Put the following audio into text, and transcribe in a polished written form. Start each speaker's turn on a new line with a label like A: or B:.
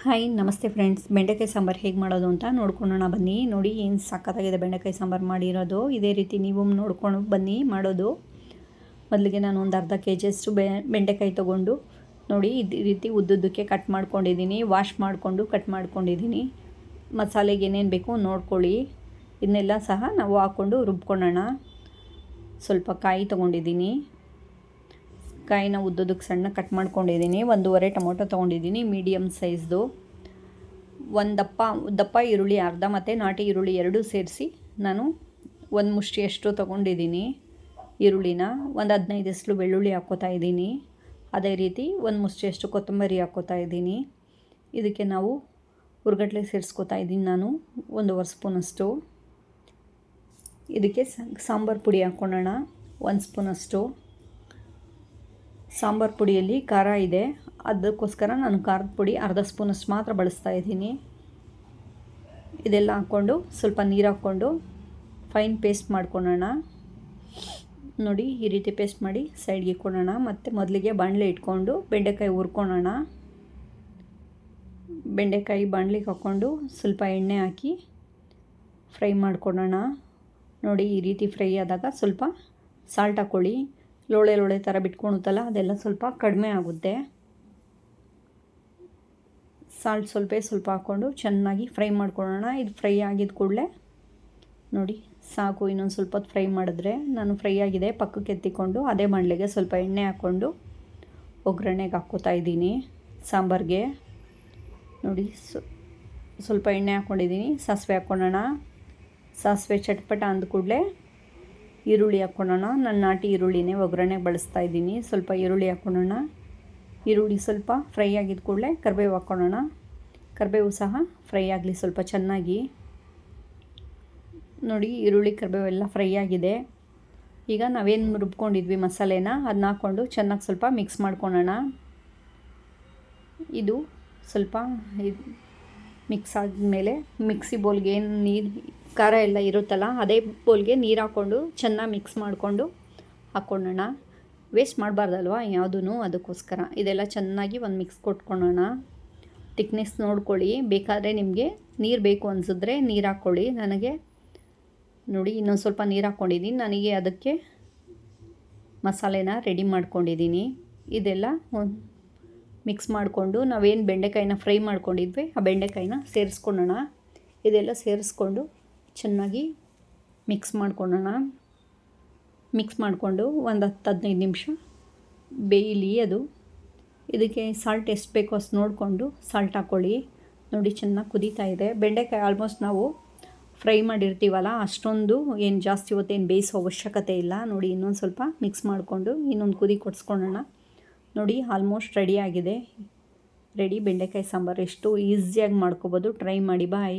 A: Hi ನಮಸ್ತೆ friends, ಬೆಂಡೆಕಾಯಿ ಸಾಂಬಾರು ಹೇಗೆ ಮಾಡೋದು ಅಂತ ನೋಡ್ಕೊಳ್ಳೋಣ ಬನ್ನಿ. ನೋಡಿ ಏನು ಸಖತ್ತಾಗಿದೆ ಬೆಂಡೆಕಾಯಿ ಸಾಂಬಾರು ಮಾಡಿರೋದು. ಇದೇ ರೀತಿ ನೀವು ನೋಡ್ಕೊಂಡು ಬನ್ನಿ ಮಾಡೋದು. ಮೊದಲಿಗೆ ನಾನು ಒಂದು ಅರ್ಧ ಕೆ ಜಿಯಷ್ಟು ಬೆಂಡೆಕಾಯಿ ತೊಗೊಂಡು ನೋಡಿ ಈ ರೀತಿ ಉದ್ದುದ್ದಕ್ಕೆ ಕಟ್ ಮಾಡ್ಕೊಂಡಿದ್ದೀನಿ. ವಾಶ್ ಮಾಡಿಕೊಂಡು ಕಟ್ ಮಾಡ್ಕೊಂಡಿದ್ದೀನಿ. ಮಸಾಲೆಗೆ ಏನೇನು ಬೇಕೋ ನೋಡ್ಕೊಳ್ಳಿ. ಇದನ್ನೆಲ್ಲ ಸಹ ನಾವು ಹಾಕ್ಕೊಂಡು ರುಬ್ಕೊಳ್ಳೋಣ. ಸ್ವಲ್ಪ ಕಾಯಿ ತೊಗೊಂಡಿದ್ದೀನಿ. ಕಾಯಿನ ಉದ್ದದಕ್ಕೆ ಸಣ್ಣ ಕಟ್ ಮಾಡ್ಕೊಂಡಿದ್ದೀನಿ. 1.5 ಟೊಮೊಟೊ ತೊಗೊಂಡಿದ್ದೀನಿ ಮೀಡಿಯಮ್ ಸೈಜ್ದು. ಒಂದು ದಪ್ಪ ಈರುಳ್ಳಿ ಅರ್ಧ ಮತ್ತು ನಾಟಿ ಈರುಳ್ಳಿ ಎರಡೂ ಸೇರಿಸಿ ನಾನು ಒಂದು ಮುಷ್ಟಿಯಷ್ಟು ತೊಗೊಂಡಿದ್ದೀನಿ ಈರುಳ್ಳಿನ. ಒಂದು 15 ಬೆಳ್ಳುಳ್ಳಿ ಹಾಕ್ಕೋತಾ ಇದ್ದೀನಿ. ಅದೇ ರೀತಿ ಒಂದು ಮುಷ್ಟಿಯಷ್ಟು ಕೊತ್ತಂಬರಿ ಹಾಕ್ಕೋತಾ ಇದ್ದೀನಿ. ಇದಕ್ಕೆ ನಾವು ಹುರ್ಗಡ್ಲೆ ಸೇರಿಸ್ಕೋತಾ ಇದ್ದೀನಿ ನಾನು 1.5 ಸ್ಪೂನಷ್ಟು. ಇದಕ್ಕೆ ಸಾಂಬಾರು ಪುಡಿ ಹಾಕ್ಕೊಳ್ಳೋಣ 1 ಸ್ಪೂನಷ್ಟು. ಸಾಂಬಾರು ಪುಡಿಯಲ್ಲಿ ಖಾರ ಇದೆ, ಅದಕ್ಕೋಸ್ಕರ ನಾನು ಖಾರದ ಪುಡಿ ಅರ್ಧ ಸ್ಪೂನಷ್ಟು ಮಾತ್ರ ಬಳಸ್ತಾ ಇದ್ದೀನಿ. ಇದೆಲ್ಲ ಹಾಕ್ಕೊಂಡು ಸ್ವಲ್ಪ ನೀರು ಹಾಕ್ಕೊಂಡು ಫೈನ್ ಪೇಸ್ಟ್ ಮಾಡ್ಕೊಳ್ಳೋಣ. ನೋಡಿ ಈ ರೀತಿ ಪೇಸ್ಟ್ ಮಾಡಿ ಸೈಡ್ಗೆ ಇಟ್ಕೊಳ್ಳೋಣ. ಮತ್ತು ಮೊದಲಿಗೆ ಬಾಣಲೆ ಇಟ್ಕೊಂಡು ಬೆಂಡೆಕಾಯಿ ಹುರ್ಕೊಳ್ಳೋಣ. ಬೆಂಡೆಕಾಯಿ ಬಾಣಲಿಗೆ ಹಾಕ್ಕೊಂಡು ಸ್ವಲ್ಪ ಎಣ್ಣೆ ಹಾಕಿ ಫ್ರೈ ಮಾಡ್ಕೊಳ್ಳೋಣ. ನೋಡಿ ಈ ರೀತಿ ಫ್ರೈ ಆದಾಗ ಸ್ವಲ್ಪ ಸಾಲ್ಟ್ ಹಾಕ್ಕೊಳ್ಳಿ. ಲೋಳೆ ಥರ ಬಿಟ್ಕೊಳುತ್ತಲ್ಲ, ಅದೆಲ್ಲ ಸ್ವಲ್ಪ ಕಡಿಮೆ ಆಗುತ್ತೆ. ಸಾಲ್ಟ್ ಸ್ವಲ್ಪ ಹಾಕ್ಕೊಂಡು ಚೆನ್ನಾಗಿ ಫ್ರೈ ಮಾಡ್ಕೊಳ್ಳೋಣ. ಇದು ಫ್ರೈ ಆಗಿದ ಕೂಡಲೇ ನೋಡಿ ಸಾಕು, ಇನ್ನೊಂದು ಸ್ವಲ್ಪ ಹೊತ್ತು ಫ್ರೈ ಮಾಡಿದ್ರೆ ನಾನು ಫ್ರೈ ಆಗಿದೆ. ಪಕ್ಕಕ್ಕೆ ಎತ್ತಿಕೊಂಡು ಅದೇ ಬಾಣಲೆಗೆ ಸ್ವಲ್ಪ ಎಣ್ಣೆ ಹಾಕ್ಕೊಂಡು ಒಗ್ಗರಣೆಗೆ ಹಾಕ್ಕೋತಾ ಇದ್ದೀನಿ ಸಾಂಬಾರಿಗೆ. ನೋಡಿ ಸ್ವಲ್ಪ ಎಣ್ಣೆ ಹಾಕ್ಕೊಂಡಿದ್ದೀನಿ. ಸಾಸಿವೆ ಹಾಕ್ಕೊಳ್ಳೋಣ. ಸಾಸಿವೆ ಚಟ್ಪಟ ಅಂದ ಕೂಡಲೇ ಈರುಳ್ಳಿ ಹಾಕ್ಕೊಳ್ಳೋಣ. ನಾನು ನಾಟಿ ಈರುಳ್ಳಿನೇ ಒಗ್ಗರಣೆಗೆ ಬಳಸ್ತಾ ಇದ್ದೀನಿ. ಸ್ವಲ್ಪ ಈರುಳ್ಳಿ ಹಾಕ್ಕೊಳ್ಳೋಣ. ಈರುಳ್ಳಿ ಸ್ವಲ್ಪ ಫ್ರೈ ಆಗಿದ ಕೂಡಲೇ ಕರಿಬೇವು ಹಾಕ್ಕೊಳ್ಳೋಣ. ಕರಿಬೇವು ಸಹ ಫ್ರೈ ಆಗಲಿ ಸ್ವಲ್ಪ ಚೆನ್ನಾಗಿ. ನೋಡಿ ಈರುಳ್ಳಿ ಕರಿಬೇವು ಎಲ್ಲ ಫ್ರೈ ಆಗಿದೆ. ಈಗ ನಾವೇನು ರುಬ್ಕೊಂಡಿದ್ವಿ ಮಸಾಲೆನ ಅದನ್ನ ಹಾಕ್ಕೊಂಡು ಚೆನ್ನಾಗಿ ಸ್ವಲ್ಪ ಮಿಕ್ಸ್ ಮಾಡ್ಕೊಳ್ಳೋಣ. ಇದು ಸ್ವಲ್ಪ ಮಿಕ್ಸ್ ಆದಮೇಲೆ ಮಿಕ್ಸಿ ಬೌಲ್ಗೆ ಏನು ನೀರು ಖಾರ ಎಲ್ಲ ಇರುತ್ತಲ್ಲ ಅದೇ ಬೌಲ್ಗೆ ನೀರು ಹಾಕ್ಕೊಂಡು ಚೆನ್ನಾಗಿ ಮಿಕ್ಸ್ ಮಾಡಿಕೊಂಡು ಹಾಕ್ಕೊಳ್ಳೋಣ. ವೇಸ್ಟ್ ಮಾಡಬಾರ್ದಲ್ವ ಯಾವುದೂ, ಅದಕ್ಕೋಸ್ಕರ ಇದೆಲ್ಲ ಚೆನ್ನಾಗಿ ಒಂದು ಮಿಕ್ಸ್ ಕೊಟ್ಕೊಳ್ಳೋಣ. ತಿಕ್ನೆಸ್ ನೋಡ್ಕೊಳ್ಳಿ. ಬೇಕಾದರೆ ನಿಮಗೆ ನೀರು ಬೇಕು ಅನಿಸಿದ್ರೆ ನೀರು ಹಾಕ್ಕೊಳ್ಳಿ. ನನಗೆ ನೋಡಿ ಇನ್ನೊಂದು ಸ್ವಲ್ಪ ನೀರು ಹಾಕ್ಕೊಂಡಿದ್ದೀನಿ. ನನಗೆ ಅದಕ್ಕೆ ಮಸಾಲೆನ ರೆಡಿ ಮಾಡ್ಕೊಂಡಿದ್ದೀನಿ. ಇದೆಲ್ಲ ಮಿಕ್ಸ್ ಮಾಡಿಕೊಂಡು ನಾವೇನು ಬೆಂಡೆಕಾಯಿನ ಫ್ರೈ ಮಾಡ್ಕೊಂಡಿದ್ವಿ ಆ ಬೆಂಡೆಕಾಯಿನ ಸೇರಿಸ್ಕೊಳ್ಳೋಣ. ಇದೆಲ್ಲ ಸೇರಿಸ್ಕೊಂಡು ಚೆನ್ನಾಗಿ ಮಿಕ್ಸ್ ಮಾಡ್ಕೊಳ್ಳೋಣ. ಮಿಕ್ಸ್ ಮಾಡಿಕೊಂಡು ಒಂದು 10-15 ನಿಮಿಷ ಬೇಯಲಿ ಅದು. ಇದಕ್ಕೆ ಸಾಲ್ಟ್ ಎಷ್ಟು ಬೇಕೋ ಅಷ್ಟು ನೋಡಿಕೊಂಡು ಸಾಲ್ಟ್ ಹಾಕ್ಕೊಳ್ಳಿ. ನೋಡಿ ಚೆನ್ನಾಗಿ ಕುದೀತಾ ಇದೆ. ಬೆಂಡೆಕಾಯಿ ಆಲ್ಮೋಸ್ಟ್ ನಾವು ಫ್ರೈ ಮಾಡಿರ್ತೀವಲ್ಲ, ಅಷ್ಟೊಂದು ಏನು ಜಾಸ್ತಿ ಹೊತ್ತೇನು ಬೇಯಿಸೋ ಅವಶ್ಯಕತೆ ಇಲ್ಲ. ನೋಡಿ ಇನ್ನೊಂದು ಸ್ವಲ್ಪ ಮಿಕ್ಸ್ ಮಾಡಿಕೊಂಡು ಇನ್ನೊಂದು ಕುದಿ ಕೊಡಿಸ್ಕೊಳ್ಳೋಣ. ನೋಡಿ ಆಲ್ಮೋಸ್ಟ್ ರೆಡಿ ಆಗಿದೆ. ರೆಡಿ ಬೆಂಡೆಕಾಯಿ ಸಾಂಬಾರು. ಎಷ್ಟು ಈಸಿಯಾಗಿ ಮಾಡ್ಕೊಬೋದು. ಟ್ರೈ ಮಾಡಿ. ಬಾಯ್.